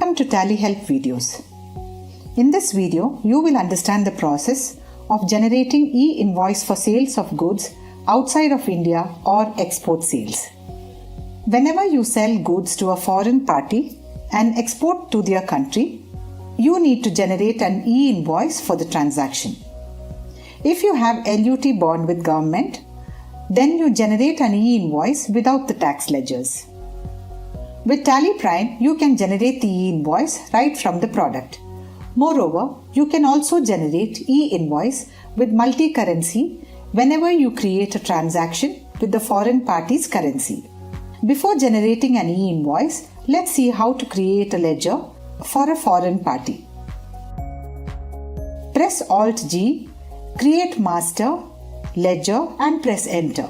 Welcome to Tally Help videos. In this video, you will understand the process of generating e-invoice for sales of goods outside of India or export sales. Whenever you sell goods to a foreign party and export to their country, you need to generate an e-invoice for the transaction. If you have LUT bond with government, then you generate an e-invoice without the tax ledgers. With Tally Prime, you can generate the e-invoice right from the product. Moreover, you can also generate e-invoice with multi-currency whenever you create a transaction with the foreign party's currency. Before generating an e-invoice, let's see how to create a ledger for a foreign party. Press Alt-G, create master, ledger and press enter.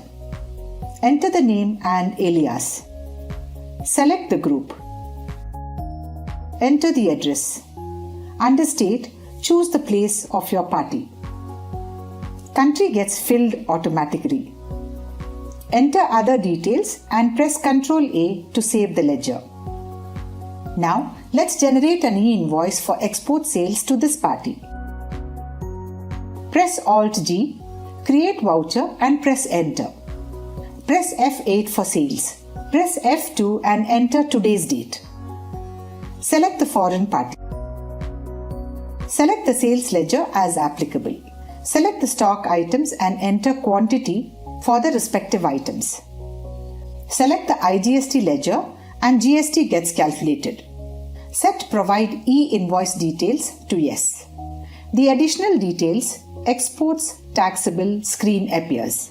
Enter the name and alias. Select the group. Enter the address. Under state, choose the place of your party. Country gets filled automatically. Enter other details and press Ctrl A to save the ledger. Now, let's generate an e-invoice for export sales to this party. Press Alt-G, create voucher and press enter. Press F8 for sales. Press F2 and enter today's date. Select the foreign party. Select the sales ledger as applicable. Select the stock items and enter quantity for the respective items. Select the IGST ledger and GST gets calculated. Set Provide e-invoice details to yes. The additional details, exports taxable screen appears.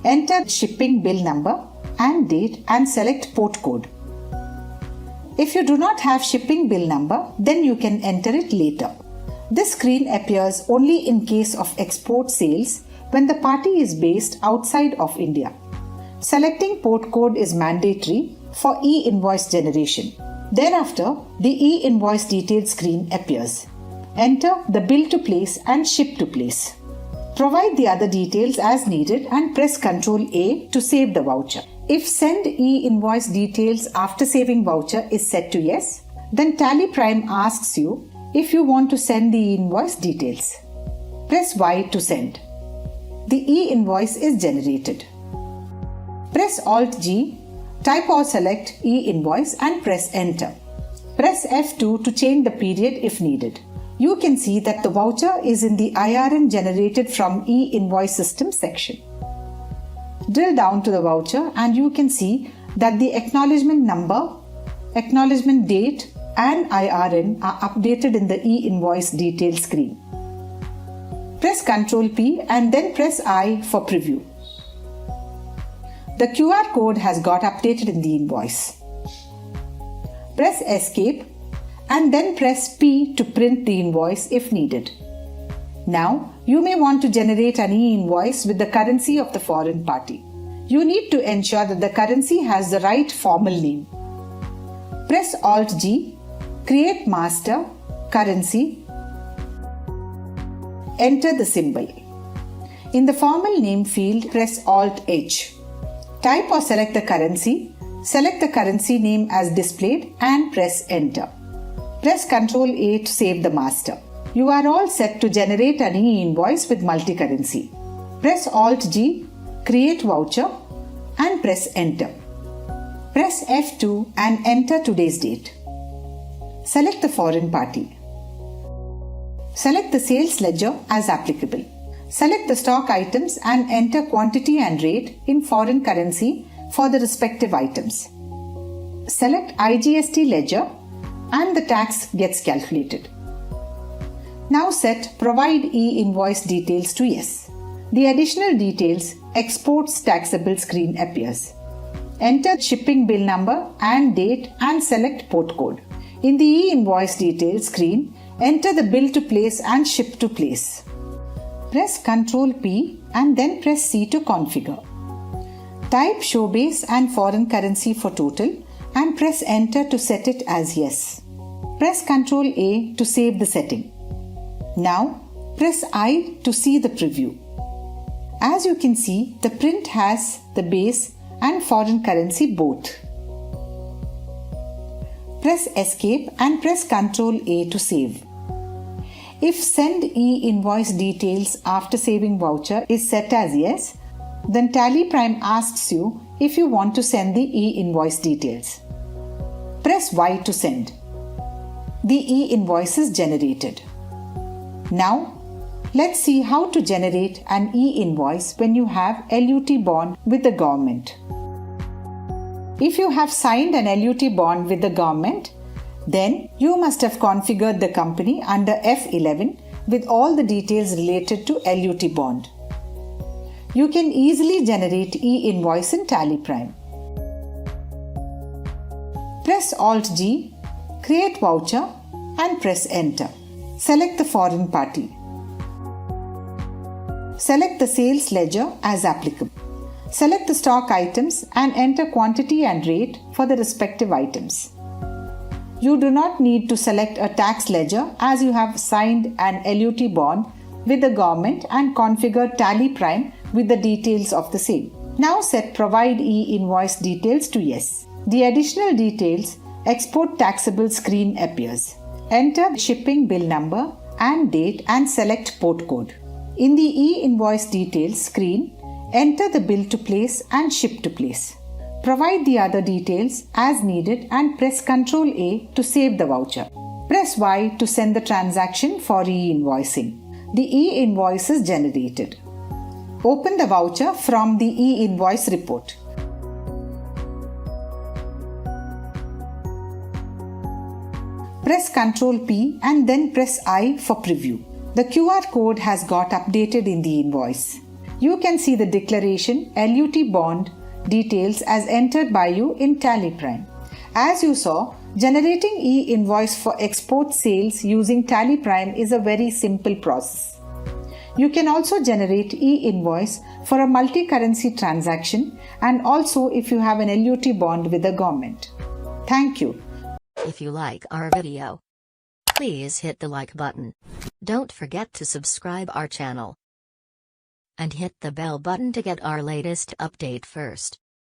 Enter shipping bill number and date and select port code. If you do not have shipping bill number, then you can enter it later. This screen appears only in case of export sales when the party is based outside of India. Selecting port code is mandatory for e-invoice generation. Thereafter, the e-invoice details screen appears. Enter the bill to place and ship to place. Provide the other details as needed and press Ctrl A to save the voucher. If Send e-invoice details after saving voucher is set to yes, then Tally Prime asks you if you want to send the e-invoice details. Press Y to send. The e-invoice is generated. Press Alt-G, type or select e-invoice and press enter. Press F2 to change the period if needed. You can see that the voucher is in the IRN generated from e-invoice system section. Drill down to the voucher and you can see that the acknowledgement number, acknowledgement date and IRN are updated in the e-invoice details screen. Press Ctrl P and then press I for preview. The QR code has got updated in the invoice. Press Escape and then press P to print the invoice if needed. Now, you may want to generate an e-invoice with the currency of the foreign party. You need to ensure that the currency has the right formal name. Press Alt-G, create master, currency, enter the symbol. In the formal name field, press Alt-H. Type or select the currency name as displayed and press enter. Press Ctrl A to save the master. You are all set to generate an e-invoice with multi-currency. Press Alt-G, create voucher and press enter. Press F2 and enter today's date. Select the foreign party. Select the sales ledger as applicable. Select the stock items and enter quantity and rate in foreign currency for the respective items. Select IGST ledger and the tax gets calculated. Now set Provide e-invoice details to yes. The additional details, exports taxable screen appears. Enter shipping bill number and date and select port code. In the e-invoice details screen, enter the bill to place and ship to place. Press Ctrl P and then press C to configure. Type show base and foreign currency for total and press enter to set it as yes. Press Ctrl A to save the setting. Now press I to see the preview. As you can see, the print has the base and foreign currency both. Press Escape and press Ctrl A to save. If Send E-Invoice Details after saving voucher is set as yes, then Tally Prime asks you if you want to send the e-invoice details. Press Y to send. The e-invoice is generated. Now, let's see how to generate an e-invoice when you have LUT bond with the government. If you have signed an LUT bond with the government, then you must have configured the company under F11 with all the details related to LUT bond. You can easily generate e-invoice in Tally Prime. Press Alt-G, create voucher and press Enter. Select the foreign party. Select the sales ledger as applicable. Select the stock items and enter quantity and rate for the respective items. You do not need to select a tax ledger as you have signed an LUT bond with the government and configure Tally Prime with the details of the same. Now set Provide e-invoice details to yes. The additional details export taxable screen appears. Enter shipping bill number and date and select port code. In the e-invoice details screen, enter the bill to place and ship to place. Provide the other details as needed and press Ctrl A to save the voucher. Press Y to send the transaction for e-invoicing. The e-invoice is generated. Open the voucher from the e-invoice report. Press Ctrl P and then press I for preview. The QR code has got updated in the invoice. You can see the declaration LUT bond details as entered by you in Tally Prime. As you saw, generating e-invoice for export sales using Tally Prime is a very simple process. You can also generate e-invoice for a multi-currency transaction and also if you have an LUT bond with the government. Thank you. If you like our video, please hit the like button. Don't forget to subscribe our channel and hit the bell button to get our latest update first.